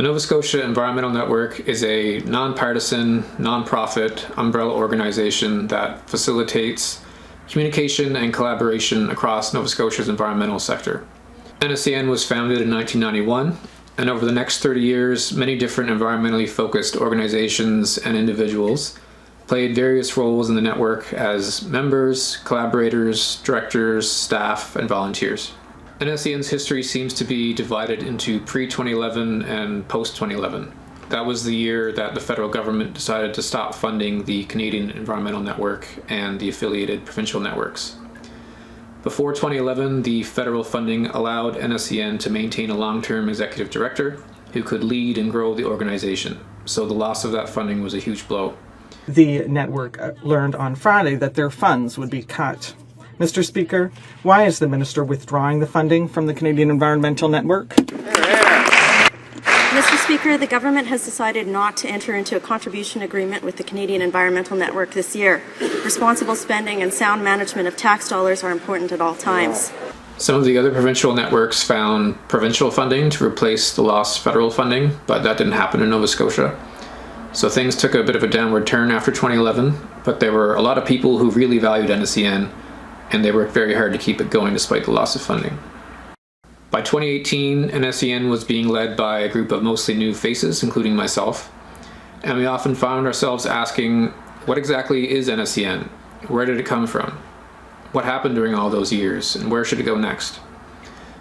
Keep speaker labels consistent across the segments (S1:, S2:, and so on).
S1: The Nova Scotia Environmental Network is a nonpartisan, nonprofit umbrella organization that facilitates communication and collaboration across Nova Scotia's environmental sector. NSEN was founded in 1991, and over the next 30 years, many different environmentally focused organizations and individuals played various roles in the network as members, collaborators, directors, staff, and volunteers. NSEN's history seems to be divided into pre-2011 and post-2011. That was the year that the federal government decided to stop funding the Canadian Environmental Network and the affiliated provincial networks. Before 2011, the federal funding allowed NSEN to maintain a long-term executive director who could lead and grow the organization. So the loss of that funding was a huge blow.
S2: The network learned on Friday that their funds would be cut. Mr. Speaker, why is the minister withdrawing the funding from the Canadian Environmental Network?
S3: Mr. Speaker, the government has decided not to enter into a contribution agreement with the Canadian Environmental Network this year. Responsible spending and sound management of tax dollars are important at all times.
S1: Some of the other provincial networks found provincial funding to replace the lost federal funding, but that didn't happen in Nova Scotia. So things took a bit of a downward turn after 2011, but there were a lot of people who really valued NSEN, and they worked very hard to keep it going despite the loss of funding. By 2018, NSEN was being led by a group of mostly new faces, including myself, and we often found ourselves asking, what exactly is NSEN? Where did it come from? What happened during all those years, and where should it go next?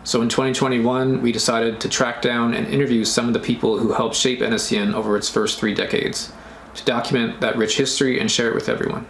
S1: So in 2021, we decided to track down and interview some of the people who helped shape NSEN over its first 3 decades, to document that rich history and share it with everyone.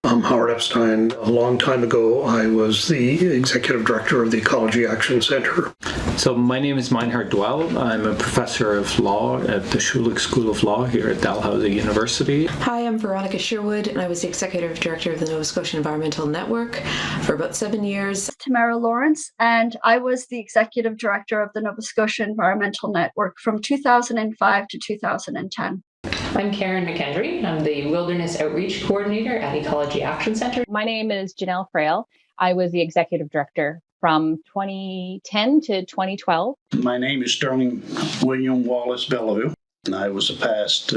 S4: I'm Howard Epstein. A long time ago, I was the executive director of the Ecology Action Centre.
S5: So my name is Meinhard Doelle. I'm a professor of law at the Sheila School of Law here at Dalhousie University.
S6: Hi, I'm Veronica Sherwood, and I was the executive director of the Nova Scotia Environmental Network for about 7 years.
S7: Tamara Lorincz, and I was the executive director of the Nova Scotia Environmental Network from 2005 to 2010.
S8: I'm Karen McKendry. I'm the Wilderness Outreach Coordinator at Ecology Action Centre.
S9: My name is Janelle Frail. I was the Executive Director from 2010 to 2012.
S10: My name is Sterling William Wallace Belliveau, and I was a past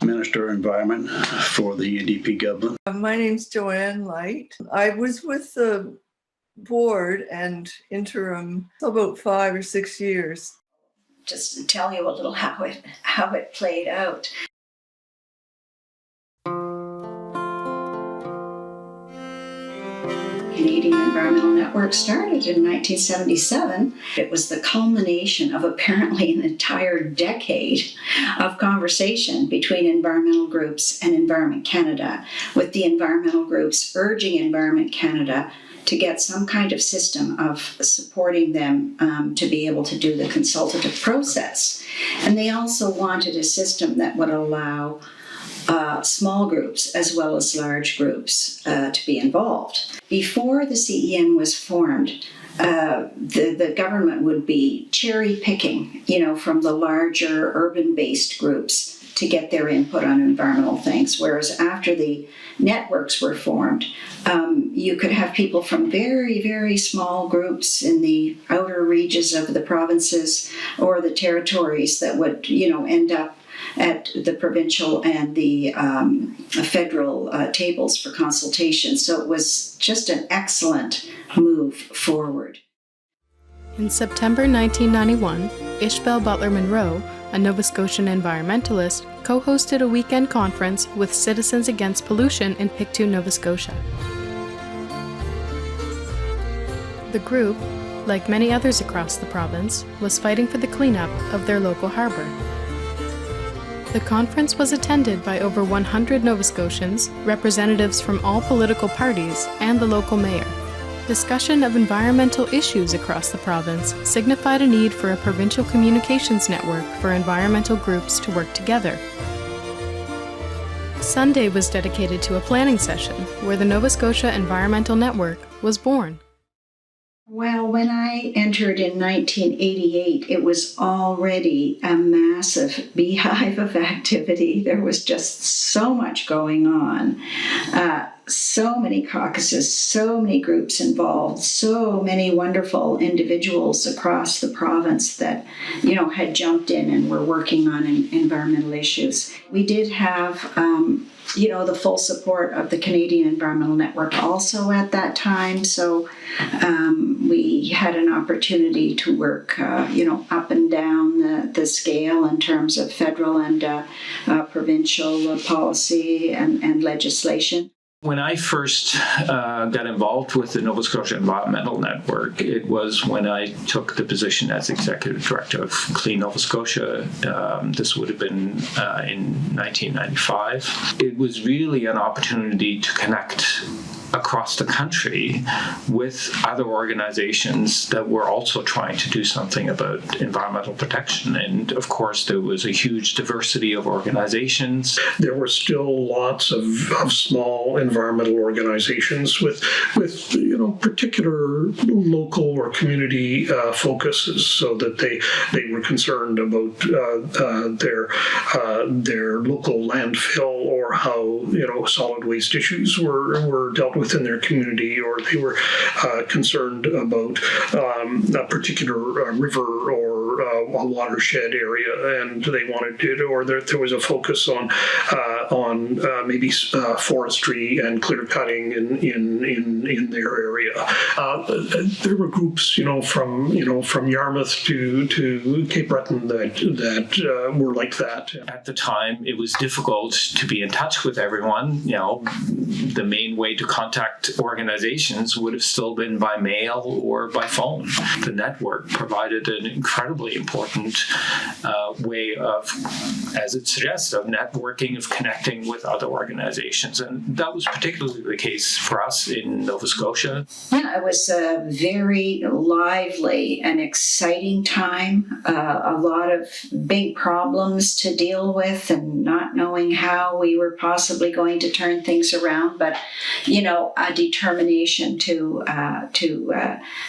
S10: Minister of Environment for the UDP government.
S11: My name's Joanne Light. I was with the board and interim about 5 or 6 years.
S12: Just tell you a little how it played out. Canadian Environmental Network started in 1977. It was the culmination of apparently an entire decade of conversation between environmental groups and Environment Canada, with the environmental groups urging Environment Canada to get some kind of system of supporting them to be able to do the consultative process. And they also wanted a system that would allow small groups as well as large groups to be involved. Before the CEN was formed, the government would be cherry picking, from the larger urban-based groups to get their input on environmental things, whereas after the networks were formed, you could have people from very, very small groups in the outer reaches of the provinces or the territories that would, end up at the provincial and the federal tables for consultation. So it was just an excellent move forward.
S13: In September 1991, Ishbel Butler-Monroe, a Nova Scotian environmentalist, co-hosted a weekend conference with Citizens Against Pollution in Pictou, Nova Scotia. The group, like many others across the province, was fighting for the cleanup of their local harbour. The conference was attended by over 100 Nova Scotians, representatives from all political parties, and the local mayor. Discussion of environmental issues across the province signified a need for a provincial communications network for environmental groups to work together. Sunday was dedicated to a planning session where the Nova Scotia Environmental Network was born.
S12: Well, when I entered in 1988, it was already a massive beehive of activity. There was just so much going on. So many caucuses, so many groups involved, so many wonderful individuals across the province that, had jumped in and were working on environmental issues. We did have, the full support of the Canadian Environmental Network also at that time. So we had an opportunity to work, up and down the scale in terms of federal and provincial policy and legislation.
S5: When I first got involved with the Nova Scotia Environmental Network, it was when I took the position as Executive Director of Clean Nova Scotia. This would have been in 1995. It was really an opportunity to connect across the country with other organizations that were also trying to do something about environmental protection. And of course, there was a huge diversity of organizations.
S4: There were still lots of small environmental organizations with particular local or community focuses, so that they were concerned about their local landfill, or how solid waste issues were dealt with in their community, or they were concerned about a particular river or a watershed area, and they wanted to, or there was a focus on maybe forestry and clear cutting in their area. There were groups, from Yarmouth to Cape Breton that were like that.
S5: At the time, it was difficult to be in touch with everyone. The main way to contact organizations would have still been by mail or by phone. The network provided an incredibly important way of, as it suggests, of networking, of connecting with other organizations. And that was particularly the case for us in Nova Scotia.
S12: Yeah, it was a very lively and exciting time. A lot of big problems to deal with, and not knowing how we were possibly going to turn things around, but a determination to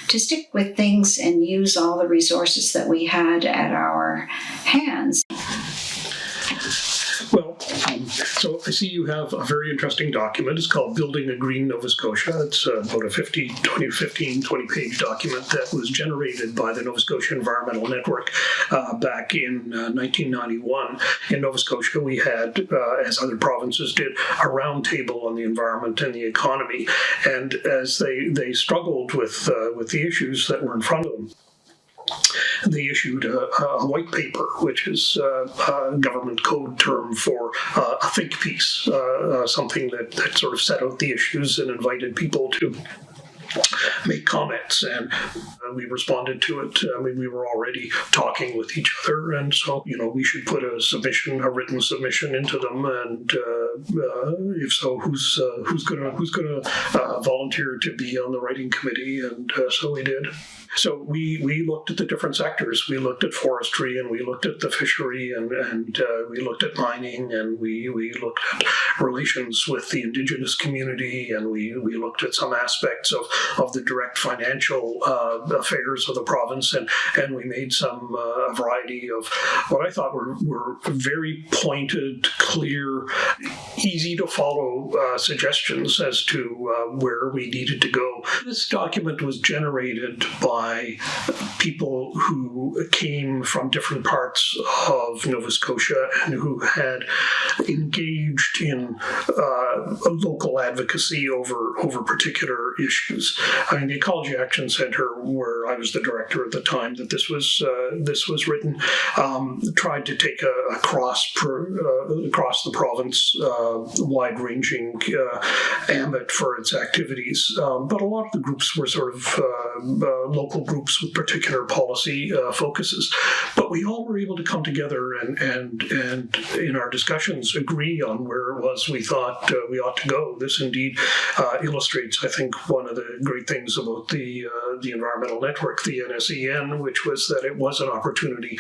S12: stick with things and use all the resources that we had at our hands.
S4: Well, so I see you have a very interesting document. It's called Building a Green Nova Scotia. It's about a 20-page document that was generated by the Nova Scotia Environmental Network back in 1991. In Nova Scotia, we had, as other provinces did, a roundtable on the environment and the economy. And as they struggled with the issues that were in front of them, they issued a white paper, which is a government code term for a think piece, something that sort of set out the issues and invited people to make comments, and we responded to it. We were already talking with each other, and so we should put a written submission into them, and if so, who's gonna volunteer to be on the writing committee? And so we did. So we looked at the different sectors. We looked at forestry, and we looked at the fishery, and we looked at mining, and we looked at relations with the Indigenous community, and we looked at some aspects of the direct financial affairs of the province, and we made some a variety of what I thought were very pointed, clear, easy to follow suggestions as to where we needed to go. This document was generated by people who came from different parts of Nova Scotia and who had engaged in local advocacy over particular issues. I mean, the Ecology Action Centre, where I was the director at the time that this was written, tried to take across the province wide-ranging ambit for its activities, but a lot of the groups were sort of local groups with particular policy focuses. But we all were able to come together and in our discussions agree on where it was we thought we ought to go. This indeed illustrates, I think, one of the great things about the environmental network, the NSEN, which was that it was an opportunity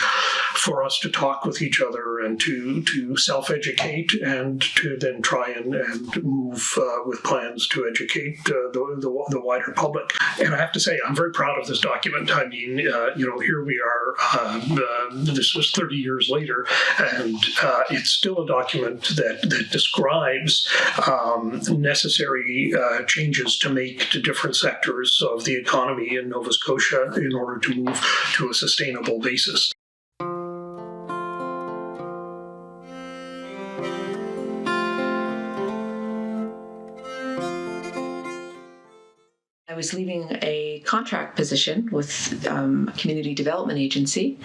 S4: for us to talk with each other and to self-educate, and to then try and move with plans to educate the wider public. And I have to say, I'm very proud of this document. I mean, here we are, this was 30 years later, and it's still a document that describes necessary changes to make to different sectors of the economy in Nova Scotia in order to move to a sustainable basis.
S6: I was leaving a contract position with a community development agency,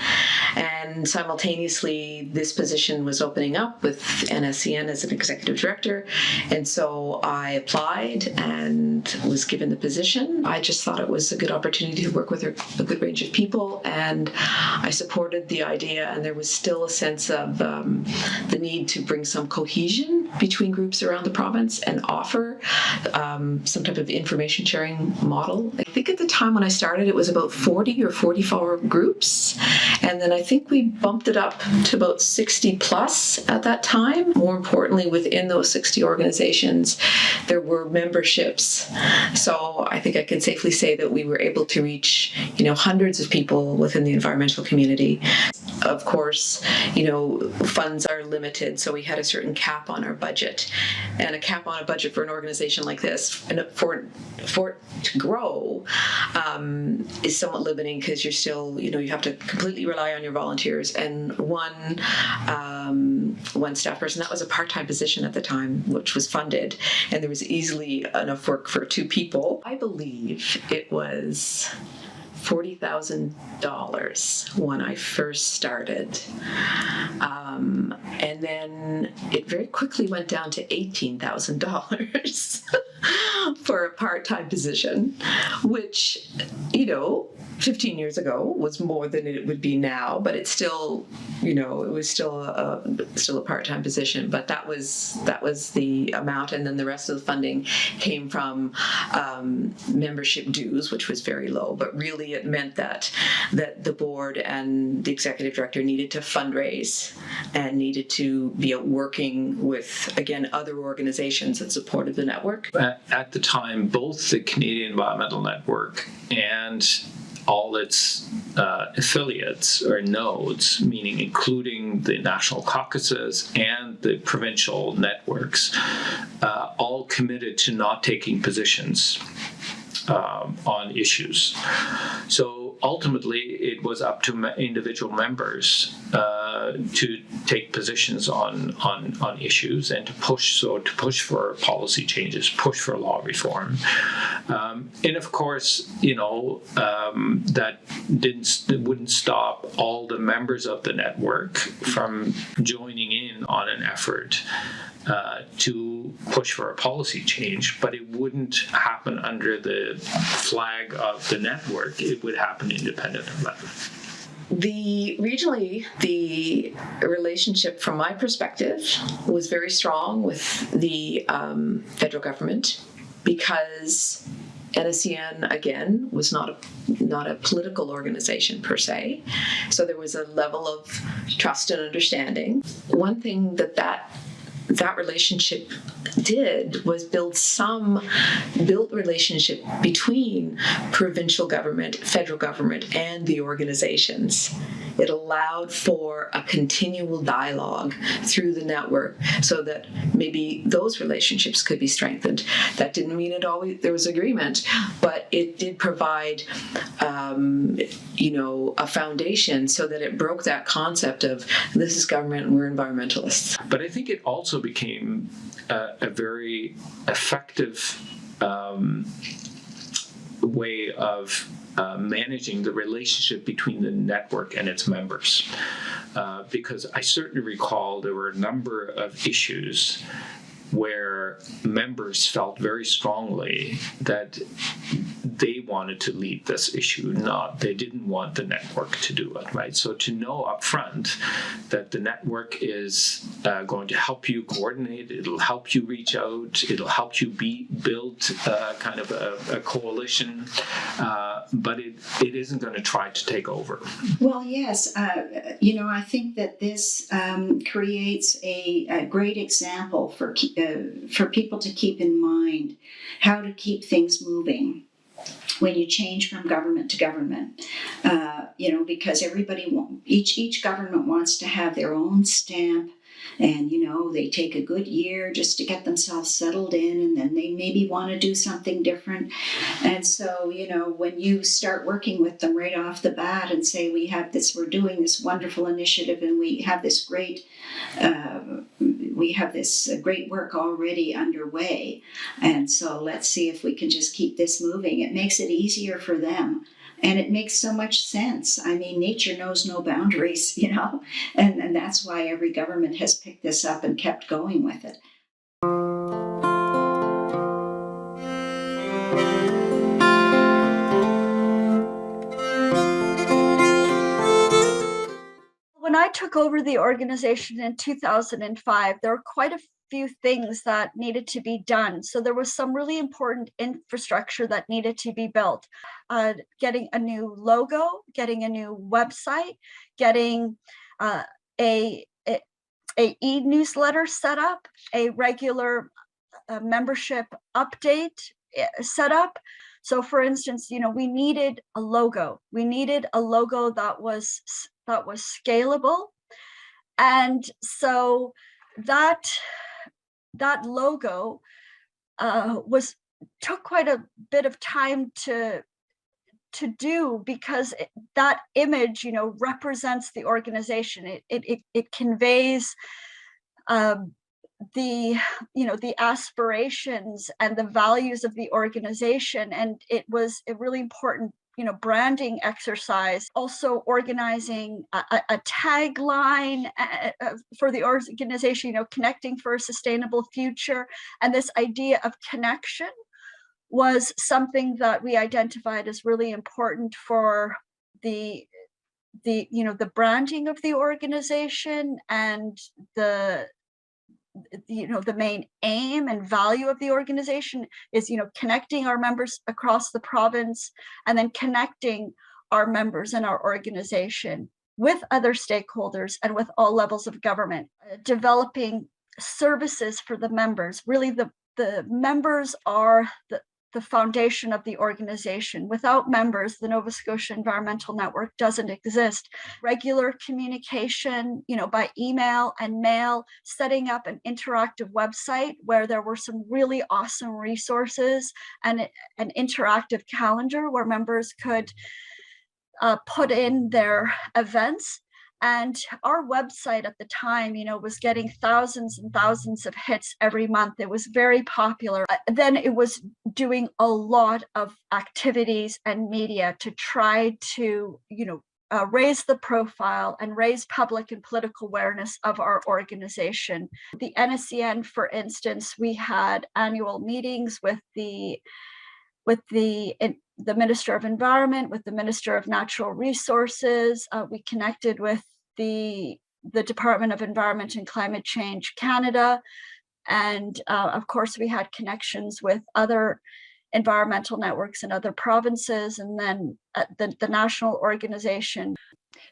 S6: and simultaneously this position was opening up with NSEN as an executive director, and so I applied and was given the position. I just thought it was a good opportunity to work with a good range of people, and I supported the idea, and there was still a sense of the need to bring some cohesion between groups around the province and offer some type of information sharing model. I think at the time when I started, it was about 40 or 44 groups. And then I think we bumped it up to about 60 plus at that time. More importantly, within those 60 organizations, there were memberships. So I think I can safely say that we were able to reach, hundreds of people within the environmental community. Of course, funds are limited, so we had a certain cap on our budget. And a cap on a budget for an organization like this, and for it to grow, is somewhat limiting because you're still, you have to completely rely on your volunteers and one staff person. That was a part-time position at the time, which was funded, and there was easily enough work for 2 people. I believe it was $40,000 when I first started. And then it very quickly went down to $18,000 for a part-time position, which, 15 years ago was more than it would be now, but it's still, it was still a part-time position, but that was the amount. And then the rest of the funding came from membership dues, which was very low, but really it meant that the board and the executive director needed to fundraise and needed to be out working with, again, other organizations that supported the network.
S5: At the time, both the Canadian Environmental Network and all its affiliates or nodes, meaning including the national caucuses and the provincial networks, all committed to not taking positions on issues. So ultimately, it was up to individual members to take positions on issues and to push for policy changes, push for law reform, and of course, that wouldn't stop all the members of the network from joining in on an effort to push for a policy change, but it wouldn't happen under the flag of the network. It would happen independent of that.
S6: Regionally, the relationship from my perspective was very strong with the federal government because NSEN, again, was not a political organization per se. So there was a level of trust and understanding. One thing that relationship did was build relationship between provincial government, federal government, and the organizations. It allowed for a continual dialogue through the network so that maybe those relationships could be strengthened. That didn't mean there was agreement, but it did provide a foundation so that it broke that concept of this is government and we're environmentalists.
S5: But I think it also became a very effective way of managing the relationship between the network and its members. Because I certainly recall there were a number of issues where members felt very strongly that they wanted to lead this issue, they didn't want the network to do it, right? So to know up front that the network is going to help you coordinate, it'll help you reach out, it'll help you build kind of a coalition, but it isn't going to try to take over.
S12: Well, yes, I think that this creates a great example for people to keep in mind how to keep things moving. when you change from government to government, because each government wants to have their own stamp, and they take a good year just to get themselves settled in, and then they maybe want to do something different. And so when you start working with them right off the bat and say, we're doing this wonderful initiative, and we have this great work already underway, and so let's see if we can just keep this moving. It makes it easier for them. And it makes so much sense. I mean, nature knows no boundaries, and that's why every government has picked this up and kept going with it.
S7: When I took over the organization in 2005, there were quite a few things that needed to be done. So there was some really important infrastructure that needed to be built. Getting a new logo, getting a new website, getting a e-newsletter set up, a regular membership update set up. So for instance, we needed a logo. We needed a logo that was scalable. And so that logo took quite a bit of time to do, because that image represents the organization. It conveys the aspirations and the values of the organization, and it was a really important branding exercise. Also organizing a tagline for the organization, connecting for a sustainable future. And this idea of connection was something that we identified as really important for the branding of the organization, and the main aim and value of the organization is, connecting our members across the province, and then connecting our members and our organization with other stakeholders and with all levels of government. Developing services for the members. Really, the members are the foundation of the organization. Without members, the Nova Scotia Environmental Network doesn't exist. Regular communication, by email and mail, setting up an interactive website where there were some really awesome resources, and an interactive calendar where members could put in their events. And our website at the time, was getting thousands and thousands of hits every month. It was very popular. Then it was doing a lot of activities and media to try to, raise the profile and raise public and political awareness of our organization. The NSEN, for instance, we had annual meetings with the Minister of Environment, with the Minister of Natural Resources. We connected with the Department of Environment and Climate Change Canada. And of course, we had connections with other environmental networks in other provinces, and then the national organization.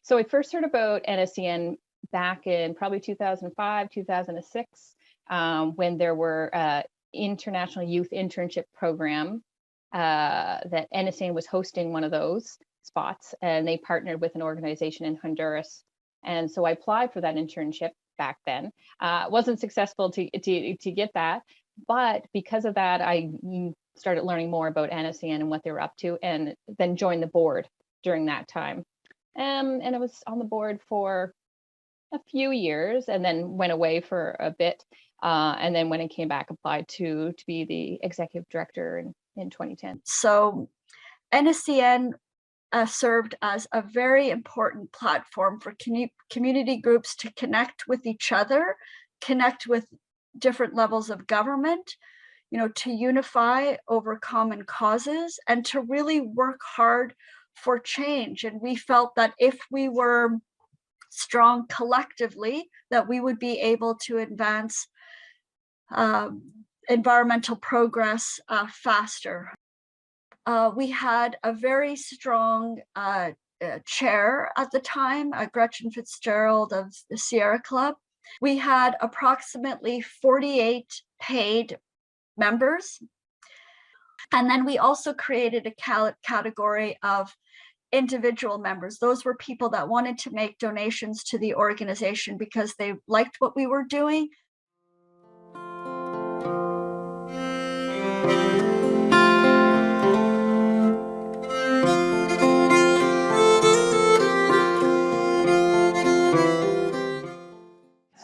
S9: So I first heard about NSEN back in probably 2005, 2006, when there were international youth internship program that NSEN was hosting one of those spots, and they partnered with an organization in Honduras. And so I applied for that internship back then. Wasn't successful to get that, but because of that, I started learning more about NSEN and what they were up to, and then joined the board during that time. And I was on the board for a few years, and then went away for a bit. And then when I came back, applied to be the executive director in 2010.
S7: So NSEN served as a very important platform for community groups to connect with each other, connect with different levels of government, to unify over common causes, and to really work hard for change. And we felt that if we were strong collectively, that we would be able to advance environmental progress faster. We had a very strong chair at the time, Gretchen Fitzgerald of the Sierra Club. We had approximately 48 paid members. And then we also created a category of individual members. Those were people that wanted to make donations to the organization because they liked what we were doing.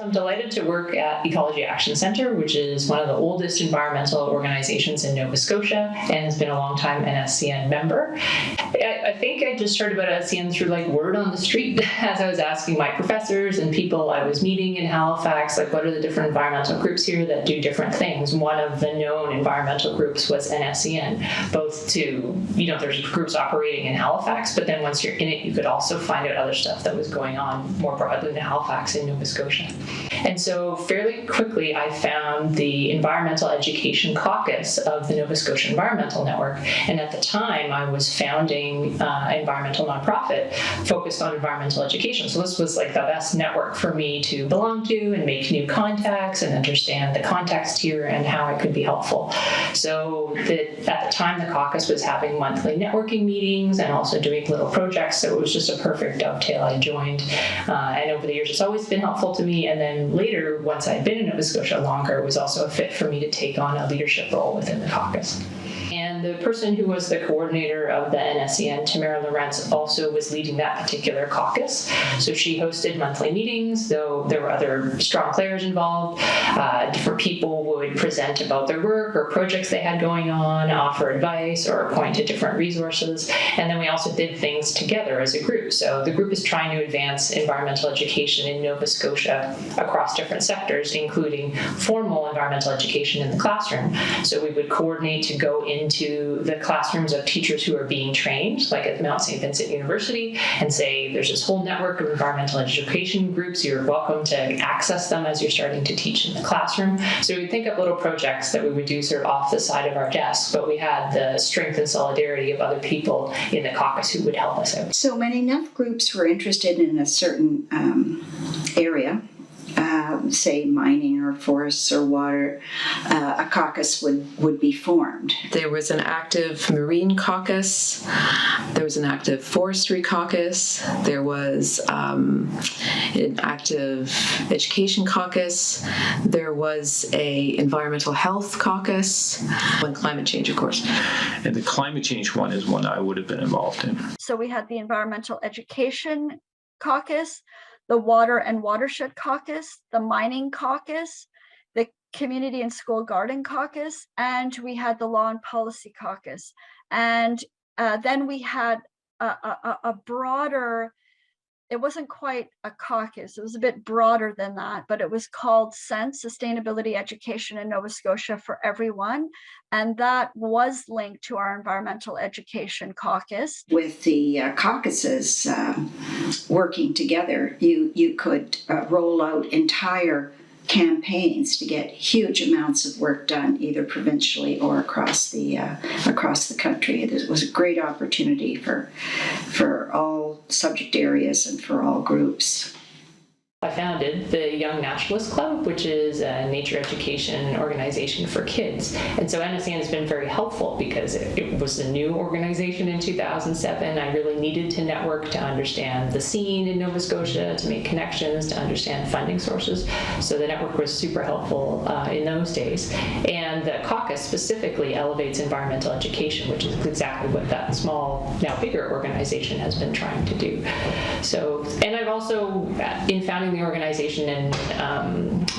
S8: I'm delighted to work at Ecology Action Centre, which is one of the oldest environmental organizations in Nova Scotia and has been a long-time NSEN member. I think I just heard about NSEN through like word on the street as I was asking my professors and people I was meeting in Halifax, like what are the different environmental groups here that do different things. One of the known environmental groups was NSEN, both to, there's groups operating in Halifax, but then once you're in it, you could also find out other stuff that was going on more broadly in Halifax and Nova Scotia. And so fairly quickly, I found the Environmental Education Caucus of the Nova Scotia Environmental Network. And at the time, I was founding an environmental nonprofit focused on environmental education. So this was like the best network for me to belong to and make new contacts and understand the context here and how I could be helpful. So at the time, the caucus was having monthly networking meetings and also doing little projects. So it was just a perfect dovetail. I joined. And over the years, it's always been helpful to me. And then later, once I'd been in Nova Scotia longer, it was also a fit for me to take on a leadership role within the caucus. And the person who was the coordinator of the NSEN, Tamara Lorincz, also was leading that particular caucus. So she hosted monthly meetings, though there were other strong players involved. Different people would present about their work or projects they had going on, offer advice, or point to different resources. And then we also did things together as a group. So the group is trying to advance environmental education in Nova Scotia across different sectors, including formal environmental education in the classroom. So we would coordinate to go into the classrooms of teachers who are being trained, like at Mount St. Vincent University, and say there's this whole network of environmental education groups. You're welcome to access them as you're starting to teach in the classroom. So we'd think of little projects that we would do sort of off the side of our desks, but we had the strength and solidarity of other people in the caucus who would help us out.
S12: So when enough groups were interested in a certain area, say mining or forests or water, a caucus would be formed.
S6: There was an active marine caucus. There was an active forestry caucus. There was an active education caucus. There was a environmental health caucus, and climate change, of course.
S5: And the climate change one is one I would have been involved in.
S7: So we had the environmental education caucus, the water and watershed caucus, the mining caucus, the community and school garden caucus, and we had the law and policy caucus. And then we had a broader, it wasn't quite a caucus, it was a bit broader than that, but it was called SEN, Sustainability Education in Nova Scotia for Everyone. And that was linked to our environmental education caucus.
S12: With the caucuses working together, you could roll out entire campaigns to get huge amounts of work done, either provincially or across the country. It was a great opportunity for all subject areas and for all groups.
S8: I founded the Young Naturalist Club, which is a nature education organization for kids. And so NSEN has been very helpful because it was a new organization in 2007. I really needed to network to understand the scene in Nova Scotia, to make connections, to understand funding sources. So the network was super helpful in those days. And the caucus specifically elevates environmental education, which is exactly what that small, now bigger organization has been trying to do. So, and I've also, in founding the organization and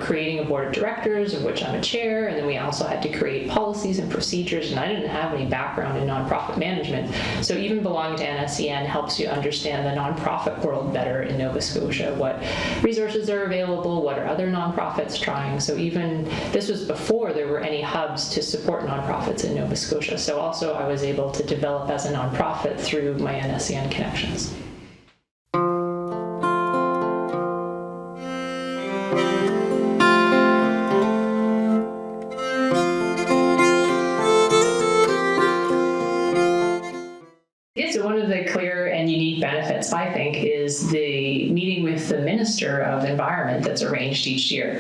S8: creating a board of directors, of which I'm a chair, and then we also had to create policies and procedures, and I didn't have any background in nonprofit management. So even belonging to NSEN helps you understand the nonprofit world better in Nova Scotia, what resources are available, what are other nonprofits trying. So even, this was before there were any hubs to support nonprofits in Nova Scotia. So also I was able to develop as a nonprofit through my NSEN connections. I I think, is the meeting with the Minister of Environment that's arranged each year.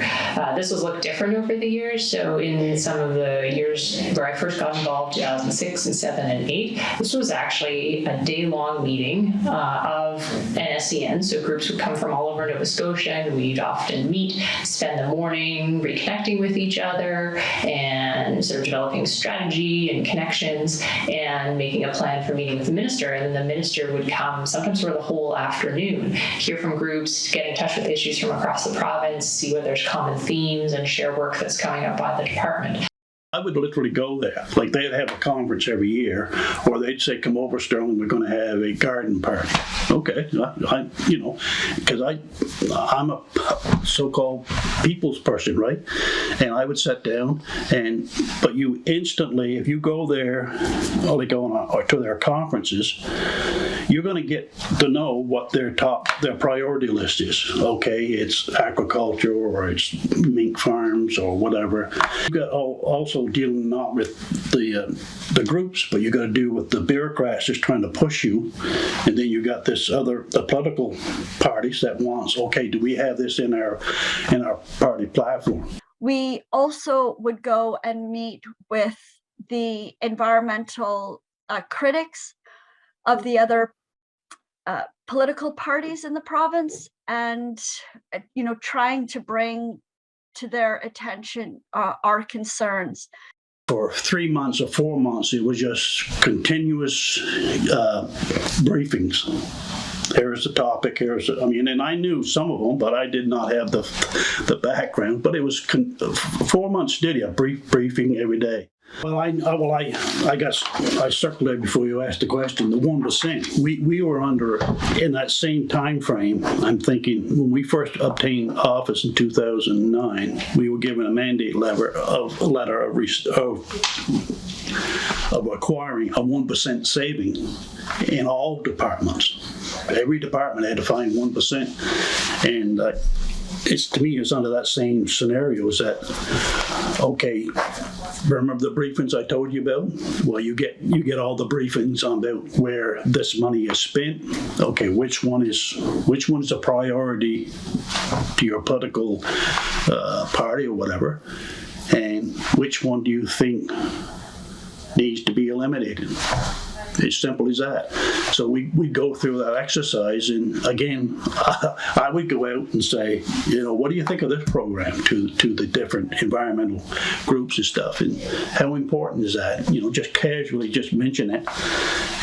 S8: This has looked different over the years. So in some of the years where I first got involved, 2006 and 7 and 8, this was actually a day-long meeting of NSEN. So groups would come from all over Nova Scotia, and we'd often meet, spend the morning reconnecting with each other and sort of developing strategy and connections and making a plan for meeting with the minister. And then the minister would come sometimes for the whole afternoon, hear from groups, get in touch with issues from across the province, see where there's common themes, and share work that's coming up by the department.
S10: I would literally go there. Like, they'd have a conference every year, or they'd say, come over, Sterling, we're going to have a garden party. Okay, because I'm a so-called people's person, right? And I would sit down, but you instantly, if you go there, or they go on, or to their conferences, you're going to get to know what their priority list is. Okay, it's agriculture, or it's mink farms, or whatever. You've got also dealing not with the groups, but you got to deal with the bureaucrats just trying to push you. And then you got the political parties that wants, okay, do we have this in our party platform?
S7: We also would go and meet with the environmental critics of the other political parties in the province, and trying to bring to their attention our concerns.
S10: For 3 months or 4 months, it was just continuous briefings. Here's the topic, and I knew some of them, but I did not have the background. But it was 4 months steady, a briefing every day. Well, I guess I circled it before you asked the question. The 1%, we were under, in that same time frame, I'm thinking, when we first obtained office in 2009, we were given a mandate letter of acquiring a 1% saving in all departments. Every department had to find 1%, and to me, it's under that same scenario. Is that okay? Remember the briefings I told you about? Well, you get all the briefings on about where this money is spent. Okay, which one is a priority to your political party or whatever, and which one do you think needs to be eliminated? As simple as that. So we go through that exercise, and again, I would go out and say, what do you think of this program to the different environmental groups and stuff, and how important is that? Just casually just mention it,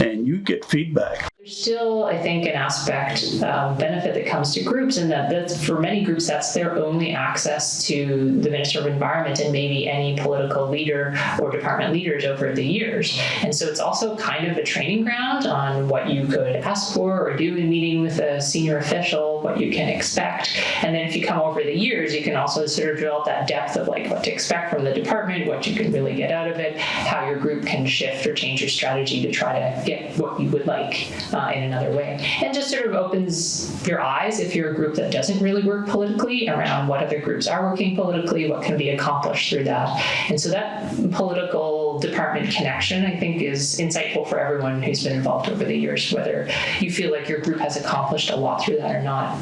S10: and you get feedback.
S8: There's still, I think, an aspect benefit that comes to groups, and that's for many groups, that's their only access to the Minister of Environment and maybe any political leader or department leaders over the years. And so it's also kind of a training ground on what you could ask for or do in meeting with a senior official, what you can expect. And then if you come over the years, you can also sort of develop that depth of like what to expect from the department, what you can really get out of it, how your group can shift or change your strategy to try to get what you would like in another way. And just sort of opens your eyes, if you're a group that doesn't really work politically, around what other groups are working politically, what can be accomplished through that. And so that political department connection, I think, is insightful for everyone who's been involved over the years, whether you feel like your group has accomplished a lot through that or not.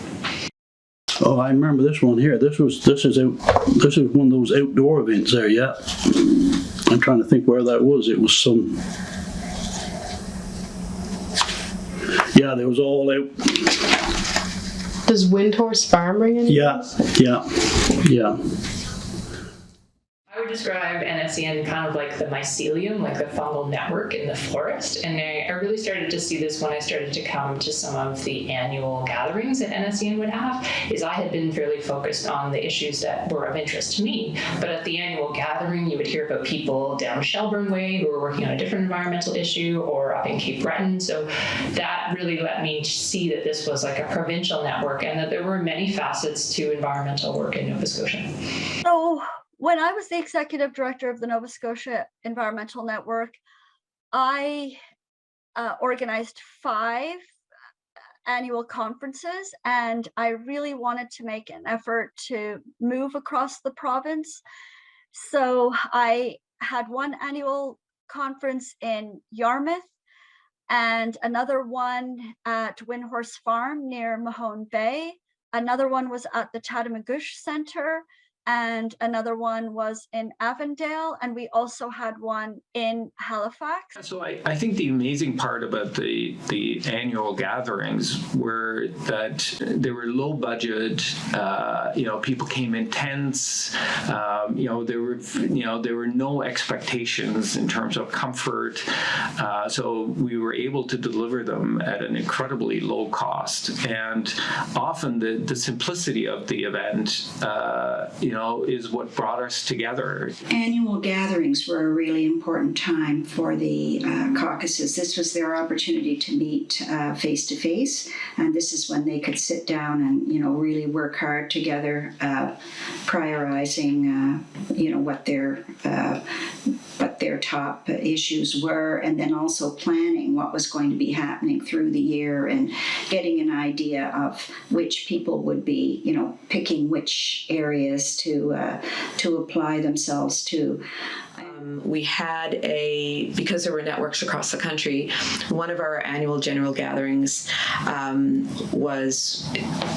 S10: Oh, I remember this one here. This is one of those outdoor events there. Yeah, I'm trying to think where that was. It was some. Yeah, there was all out.
S13: Does Windhorse Farm ring any bells? Yeah.
S8: I would describe NSEN kind of like the mycelium, like the fungal network in the forest. And I really started to see this when I started to come to some of the annual gatherings that NSEN would have, is I had been fairly focused on the issues that were of interest to me. But at the annual gathering, you would hear about people down Shelburne Way who were working on a different environmental issue, or up in Cape Breton. So that really let me see that this was like a provincial network and that there were many facets to environmental work in Nova Scotia.
S7: So when I was the executive director of the Nova Scotia Environmental Network, I organized 5 annual conferences, and I really wanted to make an effort to move across the province. So I had one annual conference in Yarmouth, and another one at Windhorse Farm near Mahone Bay. Another one was at the Tatamagouche Center, and another one was in Avondale, and we also had one in Halifax.
S5: So I think the amazing part about the annual gatherings were that they were low budget. People came in tents. There were no expectations in terms of comfort. So we were able to deliver them at an incredibly low cost, and often the simplicity of the event, is what brought us together.
S12: Annual gatherings were a really important time for the caucuses. This was their opportunity to meet face to face, and this is when they could sit down and really work hard together, prioritizing what their top issues were, and then also planning what was going to be happening through the year and getting an idea of which people would be, picking which areas to apply themselves to.
S6: We had because there were networks across the country, one of our annual general gatherings was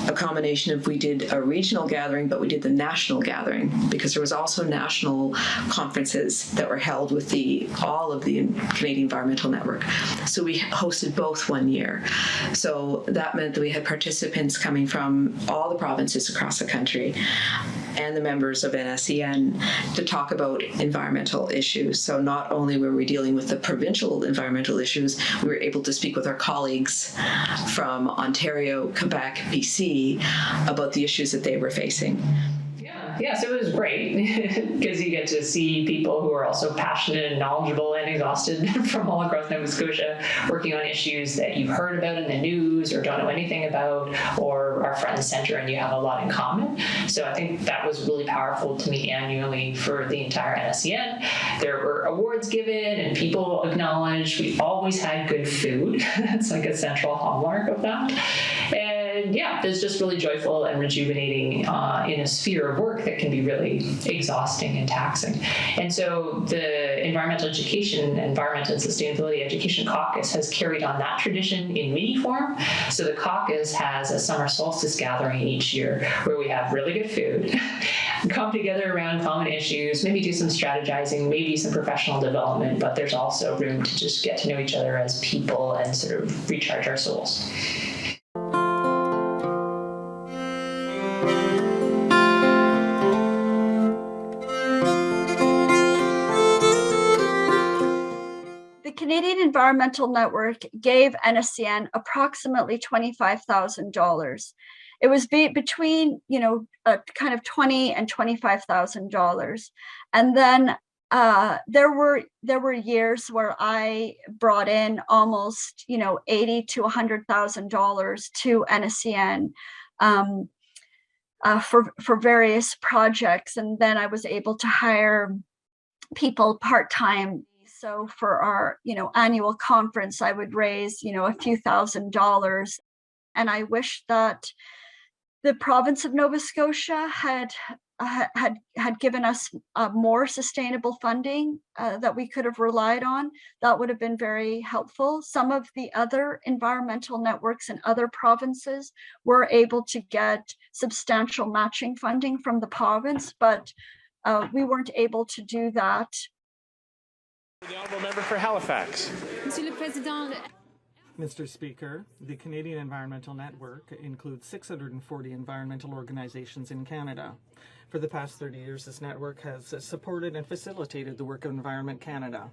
S6: a combination of, we did a regional gathering, but we did the national gathering, because there was also national conferences that were held with all of the Canadian Environmental Network. So we hosted both one year. So that meant that we had participants coming from all the provinces across the country and the members of NSEN to talk about environmental issues. So not only were we dealing with the provincial environmental issues, we were able to speak with our colleagues from Ontario, Quebec, BC about the issues that they were facing.
S8: Yeah, so it was great because you get to see people who are also passionate and knowledgeable and exhausted from all across Nova Scotia, working on issues that you've heard about in the news or don't know anything about, or are front and center and you have a lot in common. So I think that was really powerful to me annually for the entire NSEN. There were awards given and people acknowledged. We always had good food. It's like a central hallmark of that. And yeah, it's just really joyful and rejuvenating in a sphere of work that can be really exhausting and taxing. And so the Environmental Education, Environment and Sustainability Education Caucus has carried on that tradition in mini form. So the caucus has a summer solstice gathering each year where we have really good food, come together around common issues, maybe do some strategizing, maybe some professional development, but there's also room to just get to know each other as people and sort of recharge our souls.
S7: Canadian Environmental Network gave NSEN approximately $25,000. It was between, kind of $20,000 and $25,000. And then there were years where I brought in almost, $80,000 to $100,000 to NSEN for various projects. And then I was able to hire people part-time. So for our, annual conference, I would raise, a few $1,000s. And I wish that the province of Nova Scotia had given us more sustainable funding that we could have relied on. That would have been very helpful. Some of the other environmental networks in other provinces were able to get substantial matching funding from the province, but we weren't able to do that.
S14: The honourable member for Halifax.
S13: Monsieur le Président.
S2: Mr. Speaker, the Canadian Environmental Network includes 640 environmental organizations in Canada. For the past 30 years, this network has supported and facilitated the work of Environment Canada.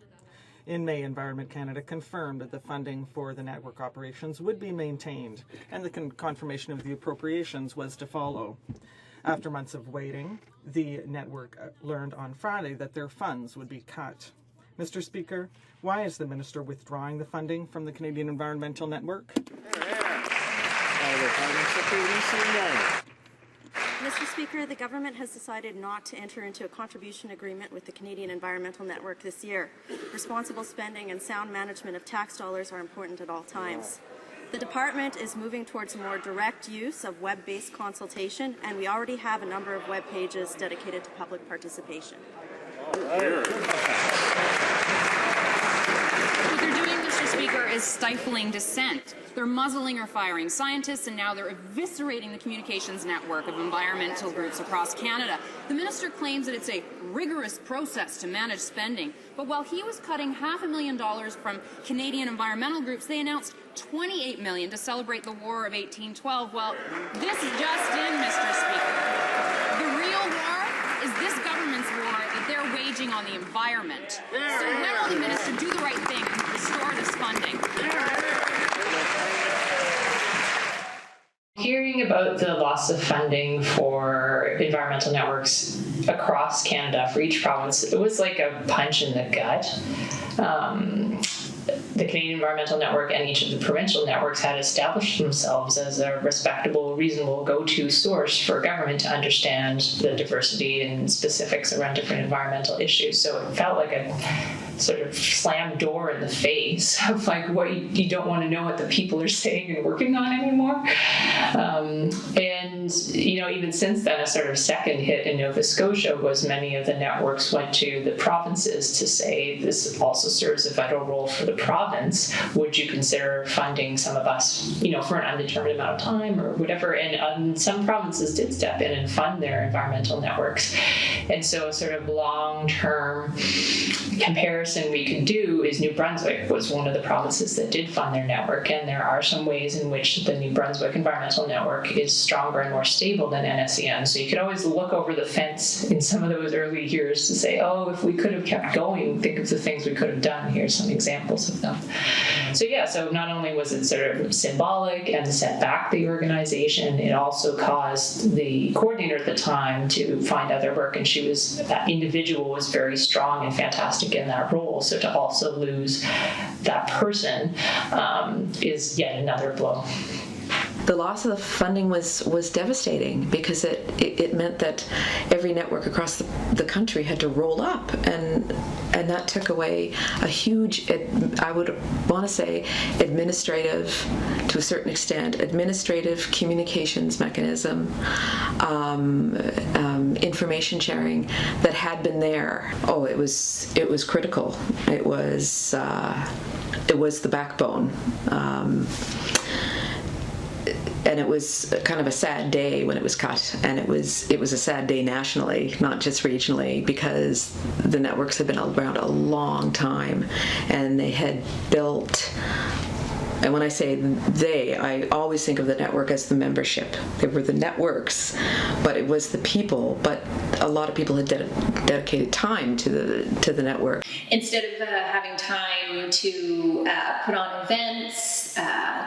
S2: In May, Environment Canada confirmed that the funding for the network operations would be maintained, and the confirmation of the appropriations was to follow. After months of waiting, the network learned on Friday that their funds would be cut. Mr. Speaker, why is the Minister withdrawing the funding from the Canadian Environmental Network?
S3: Mr. Speaker, the government has decided not to enter into a contribution agreement with the Canadian Environmental Network this year. Responsible spending and sound management of tax dollars are important at all times. The department is moving towards more direct use of web-based consultation, and we already have a number of web pages dedicated to public participation.
S13: What they're doing, Mr.
S15: Speaker, is stifling dissent. They're muzzling or firing scientists, and now they're eviscerating the communications network of environmental groups across Canada. The minister claims that it's a rigorous process to manage spending, but while he was cutting $500,000 from Canadian environmental groups, they announced $28 million to celebrate the War of 1812. Well, this just in, Mr. Speaker. The real war is this government's war that they're waging on the environment. So when will the minister do the right thing and restore this funding?
S8: Hearing about the loss of funding for environmental networks across Canada for each province, it was like a punch in the gut. The Canadian Environmental Network and each of the provincial networks had established themselves as a respectable, reasonable go-to source for government to understand the diversity and specifics around different environmental issues. So it felt like a sort of slam door in the face of like what you don't want to know what the people are saying and working on anymore. And, you know, even since then, a sort of second hit in Nova Scotia was many of the networks went to the provinces to say, this also serves a vital role for the province. Would you consider funding some of us, you know, for an undetermined amount of time or whatever? And some provinces did step in and fund their environmental networks. And so a sort of long-term comparison we could do is New Brunswick was one of the provinces that did fund their network, and there are some ways in which the New Brunswick Environmental Network is stronger and more stable than NSEN. So you could always look over the fence in some of those early years to say, oh, if we could have kept going, think of the things we could have done. Here's some examples of them. So yeah, so not only was it sort of symbolic and set back the organization, it also caused the coordinator at the time to find other work, and that individual was very strong and fantastic in that role. So to also lose that person is yet another blow.
S6: The loss of the funding was devastating because it meant that every network across the country had to roll up, and that took away a huge, I would want to say, administrative, to a certain extent, administrative communications mechanism, information sharing that had been there. Oh, it was critical. It was the backbone. And it was kind of a sad day when it was cut, and it was a sad day nationally, not just regionally, because the networks had been around a long time, and they had built. And when I say they, I always think of the network as the membership. They were the networks, but it was the people. But a lot of people had dedicated time to the network.
S16: Instead of having time to put on events,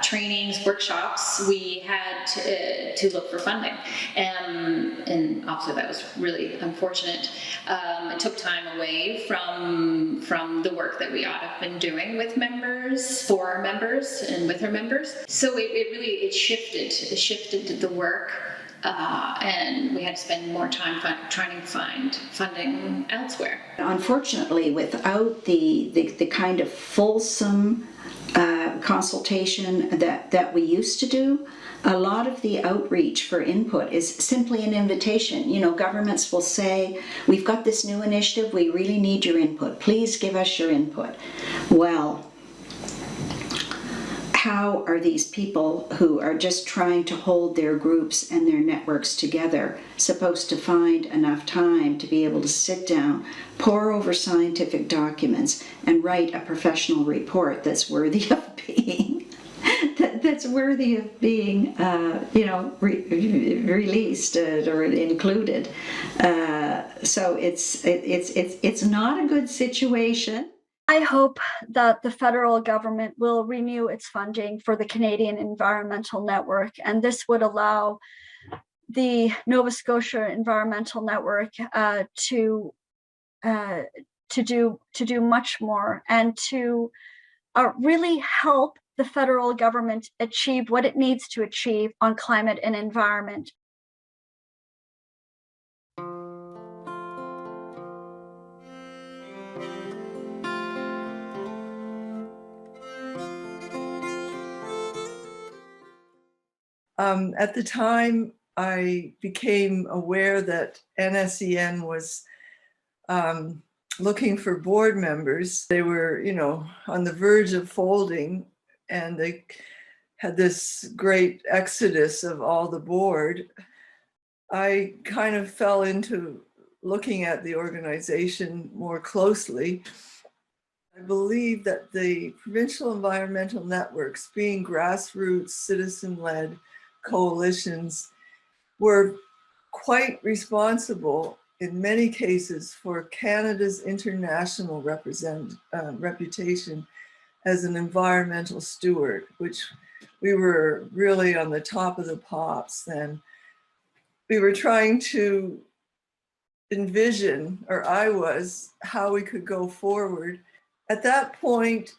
S16: trainings, workshops, we had to look for funding. And obviously that was really unfortunate. It took time away from the work that we ought to have been doing with members, for our members, and with our members. So it shifted the work, and we had to spend more time trying to find funding elsewhere.
S12: Unfortunately, without the kind of fulsome consultation that we used to do, a lot of the outreach for input is simply an invitation. You know, governments will say, we've got this new initiative, we really need your input. Please give us your input. Well, how are these people who are just trying to hold their groups and their networks together supposed to find enough time to be able to sit down, pore over scientific documents, and write a professional report that's worthy of being released or included? So it's not a good situation.
S7: I hope that the federal government will renew its funding for the Canadian Environmental Network, and this would allow the Nova Scotia Environmental Network to do much more, and to really help the federal government achieve what it needs to achieve on climate and environment.
S11: At the time, I became aware that NSEN was looking for board members. They were, on the verge of folding, and they had this great exodus of all the board. I kind of fell into looking at the organization more closely. I believe that the provincial environmental networks, being grassroots, citizen-led coalitions, were quite responsible in many cases for Canada's international reputation as an environmental steward, which we were really on the top of the pops then. We were trying to envision, or I was, how we could go forward. At that point,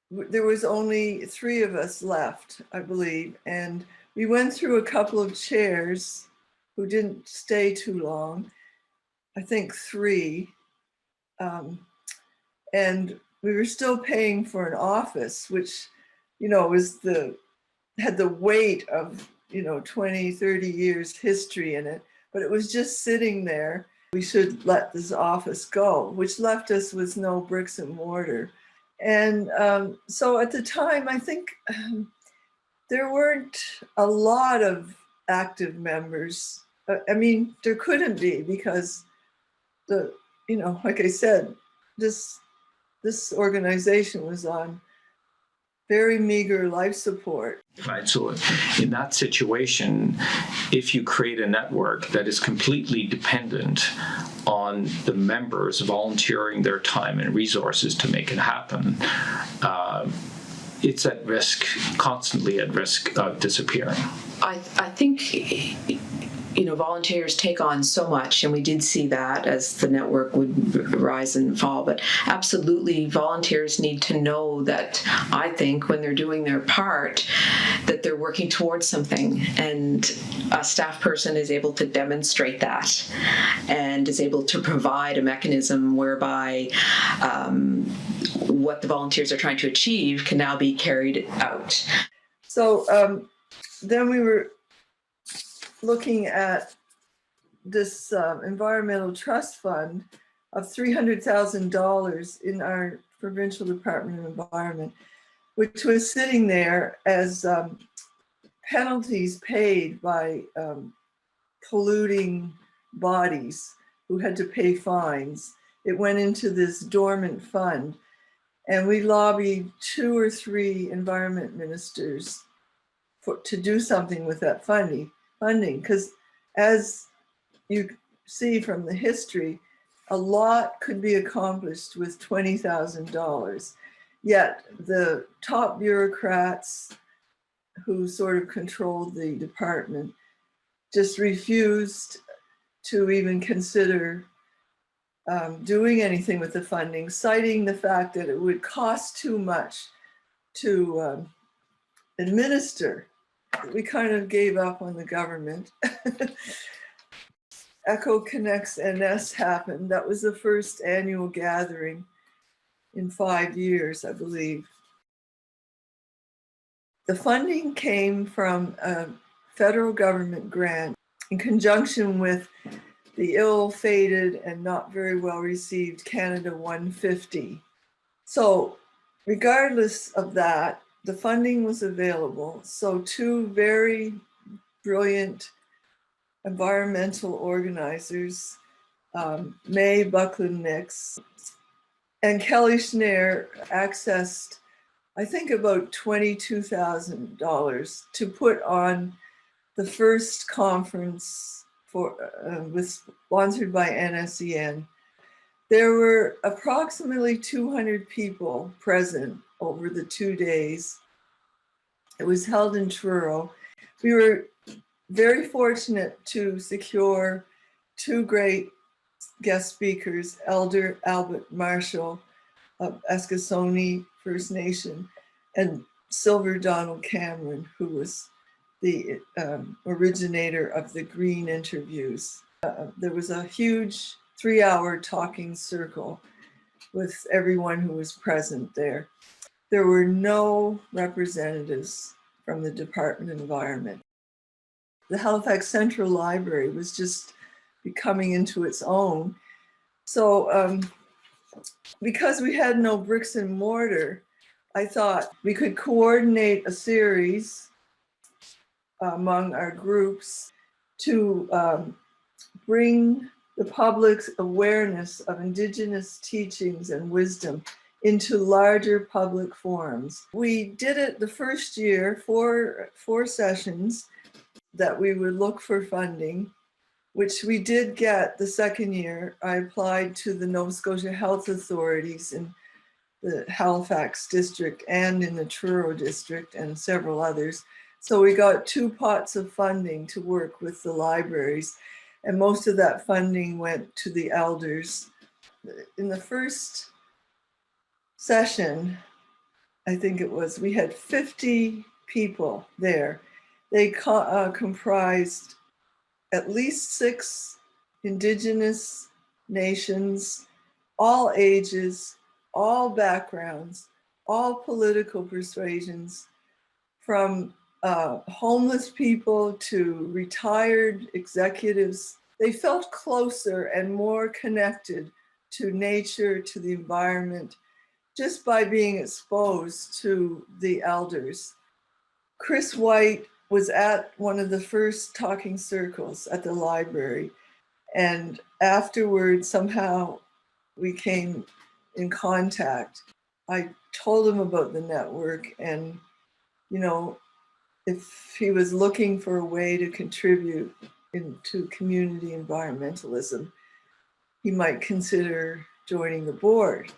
S11: there was only 3 of us left, I believe, and we went through a couple of chairs who didn't stay too long, I think 3, and we were still paying for an office, which, had the weight of, 20, 30 years history in it, but it was just sitting there. We should let this office go, which left us with no bricks and mortar. And so at the time, I think there weren't a lot of active members. I mean, there couldn't be, because like I said, this organization was on very meager life support.
S5: Right. So in that situation, if you create a network that is completely dependent on the members volunteering their time and resources to make it happen, it's at risk, constantly at risk of disappearing.
S6: I think volunteers take on so much, and we did see that as the network would rise and fall. But absolutely, volunteers need to know that, I think, when they're doing their part, that they're working towards something, and a staff person is able to demonstrate that and is able to provide a mechanism whereby what the volunteers are trying to achieve can now be carried out.
S11: So then we were looking at this environmental trust fund of $300,000 in our provincial Department of Environment, which was sitting there as penalties paid by polluting bodies who had to pay fines. It went into this dormant fund, and we lobbied 2 or 3 environment ministers to do something with that funding, because as you see from the history, a lot could be accomplished with $20,000. Yet the top bureaucrats who sort of controlled the department just refused to even consider doing anything with the funding, citing the fact that it would cost too much to administer. We kind of gave up on the government. Echo Connects NS happened. That was the first annual gathering in 5 years, I believe. The funding came from a federal government grant in conjunction with the ill-fated and not very well-received Canada 150. So regardless of that, the funding was available. So 2 very brilliant environmental organizers, May Buckland-Nix and Kelly Schneer, accessed, I think, about $22,000 to put on the first conference sponsored by NSEN. There were approximately 200 people present over the 2 days. It was held in Truro. We were very fortunate to secure 2 great guest speakers, Elder Albert Marshall of Eskasoni First Nation and Silver Donald Cameron, who was the originator of the Green Interviews. There was a huge 3-hour talking circle with everyone who was present there. There were no representatives from the Department of Environment. The Halifax Central Library was just becoming into its own. So because we had no bricks and mortar, I thought we could coordinate a series among our groups to bring the public's awareness of Indigenous teachings and wisdom into larger public forums. We did it the first year, four sessions that we would look for funding, which we did get the second year. I applied to the Nova Scotia Health Authorities in the Halifax district and in the Truro district and several others. So we got 2 pots of funding to work with the libraries, and most of that funding went to the elders. In the first session, I think it was, we had 50 people there. They comprised at least 6 Indigenous nations, all ages, all backgrounds, all political persuasions, from homeless people to retired executives. They felt closer and more connected to nature, to the environment, just by being exposed to the elders. Chris White was at one of the first talking circles at the library, and afterwards somehow we came in contact. I told him about the network, and if he was looking for a way to contribute into community environmentalism, he might consider joining the board.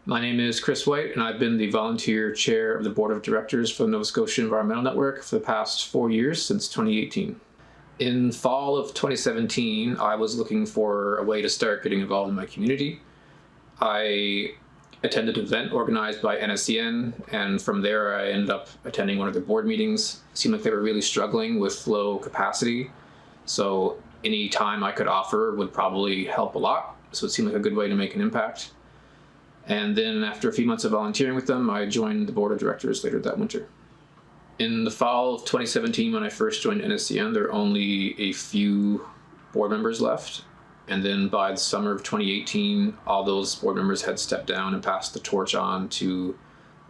S1: My name is Chris White, and I've been the volunteer chair of the board of directors for the Nova Scotia Environmental Network for the past 4 years, since 2018. In fall of 2017, I was looking for a way to start getting involved in my community. I attended an event organized by NSEN, and from there I ended up attending one of their board meetings. It seemed like they were really struggling with low capacity, so any time I could offer would probably help a lot. So it seemed like a good way to make an impact. And then after a few months of volunteering with them, I joined the board of directors later that winter. In the fall of 2017, when I first joined NSEN, there were only a few board members left. And then by the summer of 2018, all those board members had stepped down and passed the torch on to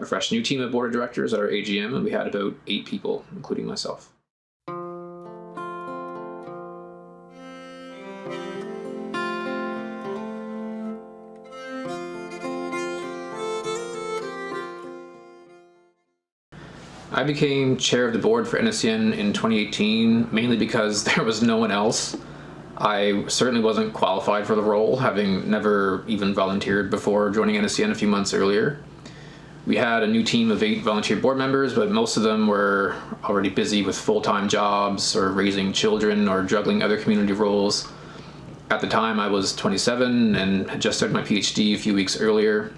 S1: a fresh new team of board of directors at our AGM, and we had about 8 people, including myself. I became chair of the board for NSEN in 2018, mainly because there was no one else. I certainly wasn't qualified for the role, having never even volunteered before joining NSEN a few months earlier. We had a new team of 8 volunteer board members, but most of them were already busy with full-time jobs or raising children or juggling other community roles. At the time, I was 27 and had just started my PhD a few weeks earlier.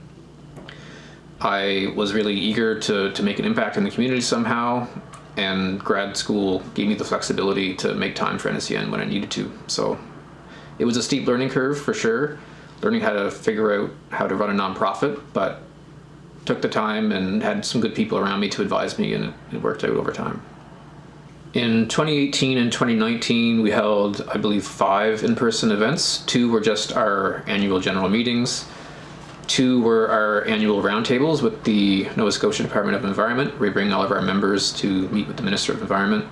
S1: I was really eager to make an impact in the community somehow, and grad school gave me the flexibility to make time for NSEN when I needed to. So it was a steep learning curve for sure, learning how to figure out how to run a nonprofit, but took the time and had some good people around me to advise me, and it worked out over time. In 2018 and 2019, we held, I believe, 5 in-person events. 2 were just our annual general meetings. 2 were our annual roundtables with the Nova Scotia Department of Environment, where we bring all of our members to meet with the Minister of Environment.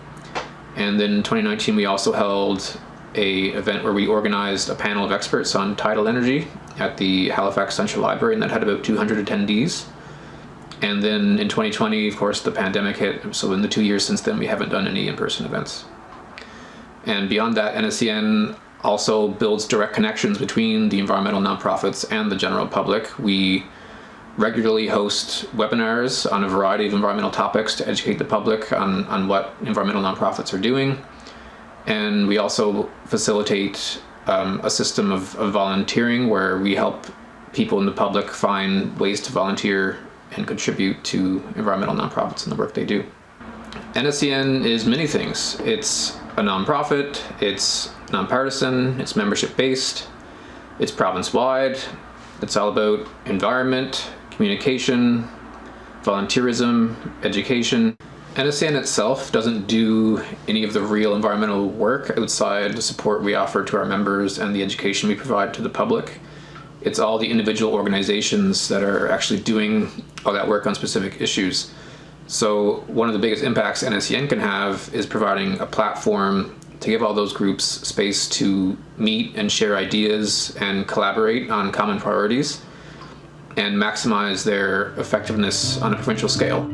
S1: And then in 2019, we also held an event where we organized a panel of experts on tidal energy at the Halifax Central Library, and that had about 200 attendees. And then in 2020, of course, the pandemic hit, so in the 2 years since then, we haven't done any in-person events. And beyond that, NSEN also builds direct connections between the environmental nonprofits and the general public. We regularly host webinars on a variety of environmental topics to educate the public on what environmental nonprofits are doing. And we also facilitate a system of volunteering where we help people in the public find ways to volunteer and contribute to environmental nonprofits and the work they do. NSEN is many things. It's a nonprofit, it's nonpartisan, it's membership-based, it's province-wide, it's all about environment, communication, volunteerism, education. NSEN itself doesn't do any of the real environmental work outside the support we offer to our members and the education we provide to the public. It's all the individual organizations that are actually doing all that work on specific issues. So one of the biggest impacts NSEN can have is providing a platform to give all those groups space to meet and share ideas and collaborate on common priorities and maximize their effectiveness on a provincial scale.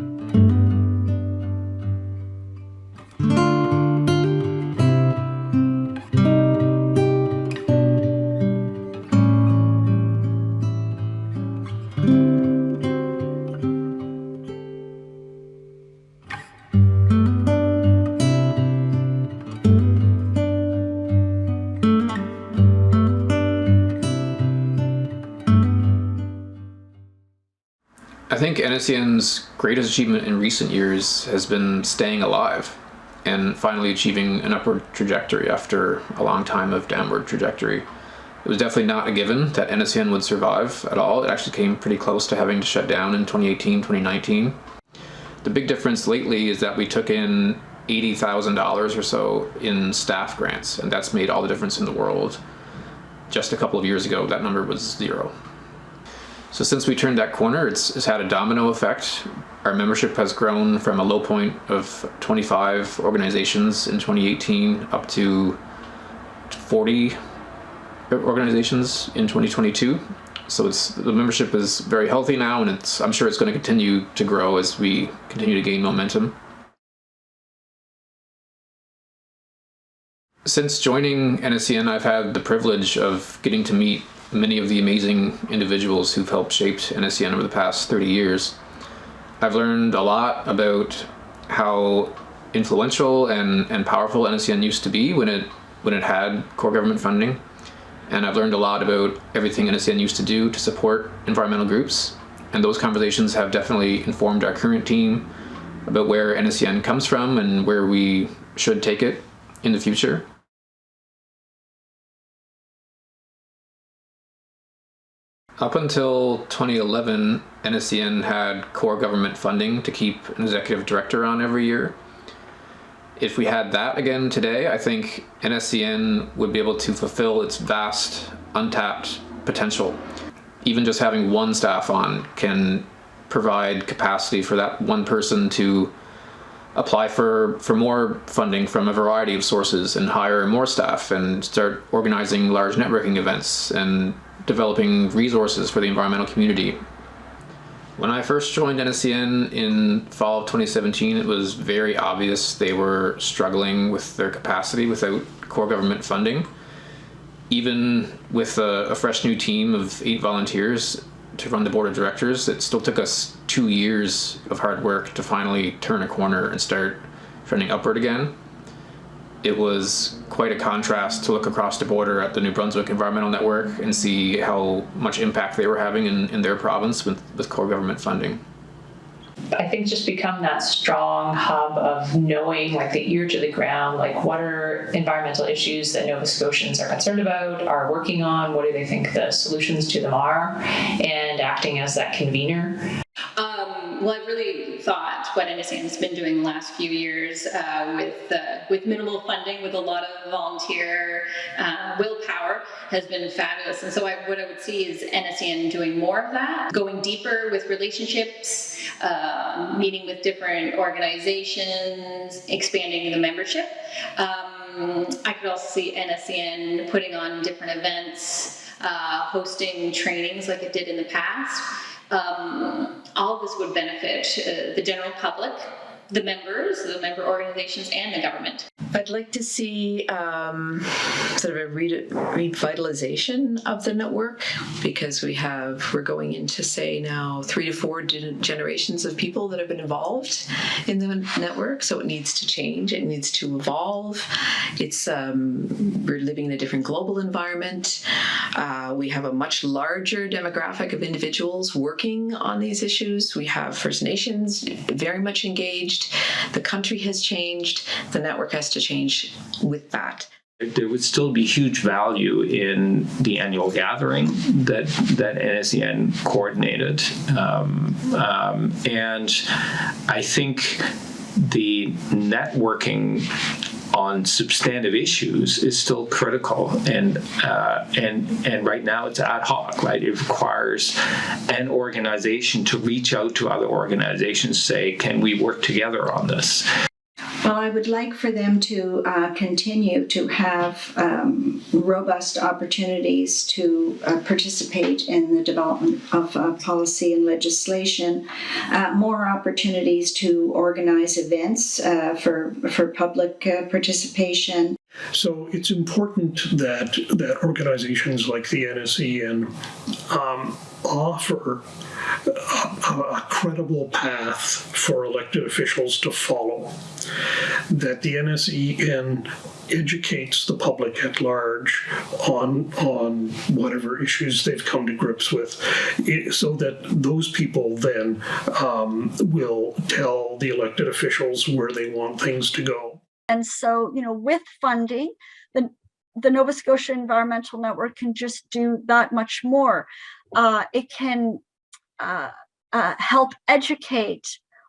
S1: I think NSEN's greatest achievement in recent years has been staying alive and finally achieving an upward trajectory after a long time of downward trajectory. It was definitely not a given that NSEN would survive at all. It actually came pretty close to having to shut down in 2018, 2019. The big difference lately is that we took in $80,000 or so in staff grants, and that's made all the difference in the world. Just a couple of years ago, that number was zero. So since we turned that corner, it's had a domino effect. Our membership has grown from a low point of 25 organizations in 2018 up to 40 organizations in 2022. So the membership is very healthy now, and I'm sure it's going to continue to grow as we continue to gain momentum. Since joining NSEN, I've had the privilege of getting to meet many of the amazing individuals who've helped shape NSEN over the past 30 years. I've learned a lot about how influential and powerful NSEN used to be when it had core government funding. And I've learned a lot about everything NSEN used to do to support environmental groups. And those conversations have definitely informed our current team about where NSEN comes from and where we should take it in the future. Up until 2011, NSEN had core government funding to keep an executive director on every year. If we had that again today, I think NSEN would be able to fulfill its vast, untapped potential. Even just having one staff on can provide capacity for that one person to apply for more funding from a variety of sources and hire more staff and start organizing large networking events and developing resources for the environmental community. When I first joined NSEN in fall of 2017, it was very obvious they were struggling with their capacity without core government funding. Even with a fresh new team of 8 volunteers to run the board of directors, it still took us 2 years of hard work to finally turn a corner and start trending upward again. It was quite a contrast to look across the border at the New Brunswick Environmental Network and see how much impact they were having in their province with core government funding.
S8: I think just become that strong hub of knowing, like the ear to the ground, like what are environmental issues that Nova Scotians are concerned about, are working on, what do they think the solutions to them are, and acting as that convener.
S16: Well, I've really thought what NSEN has been doing the last few years with minimal funding, with a lot of volunteer willpower, has been fabulous. And so what I would see is NSEN doing more of that, going deeper with relationships, meeting with different organizations, expanding the membership. I could also see NSEN putting on different events, hosting trainings like it did in the past. All of this would benefit the general public, the members, the member organizations, and the government.
S6: I'd like to see sort of a revitalization of the network, because we're going into, say, now 3 to 4 generations of people that have been involved in the network. So it needs to change. It needs to evolve. It's we're living in a different global environment. We have a much larger demographic of individuals working on these issues. We have First Nations very much engaged. The country has changed. The network has to change with that.
S5: There would still be huge value in the annual gathering that NSEN coordinated. And I think the networking on substantive issues is still critical, and right now it's ad hoc, right? It requires an organization to reach out to other organizations, say, can we work together on this?
S12: Well, I would like for them to continue to have robust opportunities to participate in the development of policy and legislation, more opportunities to organize events for public participation.
S4: So it's important that organizations like the NSEN offer a credible path for elected officials to follow, that the NSEN educates the public at large on whatever issues they've come to grips with, so that those people then will tell the elected officials where they want things to go.
S7: And so, with funding, the Nova Scotia Environmental Network can just do that much more. It can help educate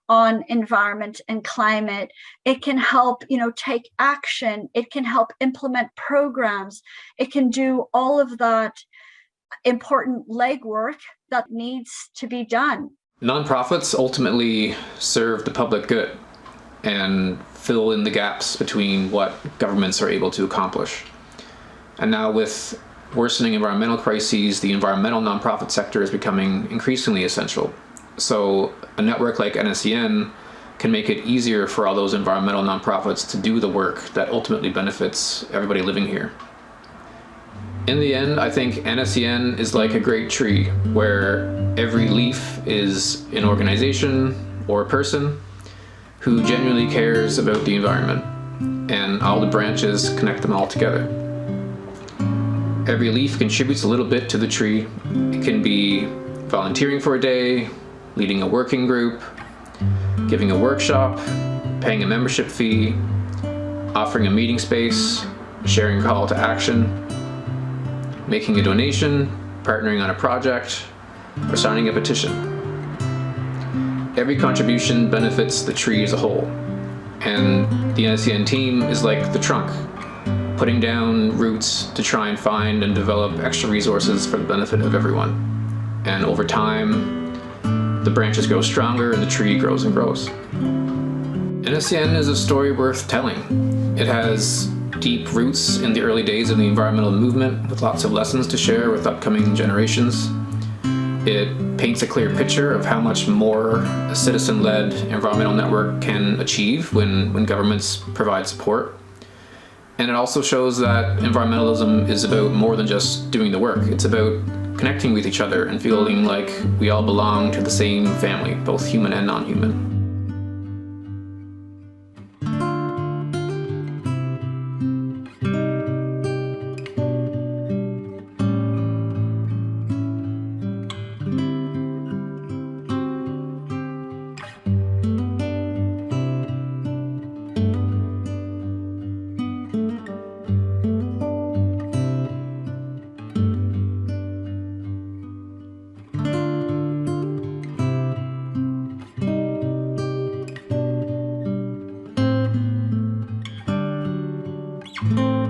S7: on environment and climate. It can help, take action. It can help implement programs. It can do all of that important legwork that needs to be done.
S1: Nonprofits ultimately serve the public good and fill in the gaps between what governments are able to accomplish. And now with worsening environmental crises, the environmental nonprofit sector is becoming increasingly essential. So a network like NSEN can make it easier for all those environmental nonprofits to do the work that ultimately benefits everybody living here. In the end, I think NSEN is like a great tree where every leaf is an organization or a person who genuinely cares about the environment, and all the branches connect them all together. Every leaf contributes a little bit to the tree. It can be volunteering for a day, leading a working group, giving a workshop, paying a membership fee, offering a meeting space, sharing a call to action, making a donation, partnering on a project, or signing a petition. Every contribution benefits the tree as a whole, and the NSEN team is like the trunk, putting down roots to try and find and develop extra resources for the benefit of everyone. And over time, the branches grow stronger and the tree grows and grows. NSEN is a story worth telling. It has deep roots in the early days of the environmental movement with lots of lessons to share with upcoming generations. It paints a clear picture of how much more a citizen-led environmental network can achieve when governments provide support. And it also shows that environmentalism is about more than just doing the work. It's about connecting with each other and feeling like we all belong to the same family, both human and non-human.
S13: Thank you.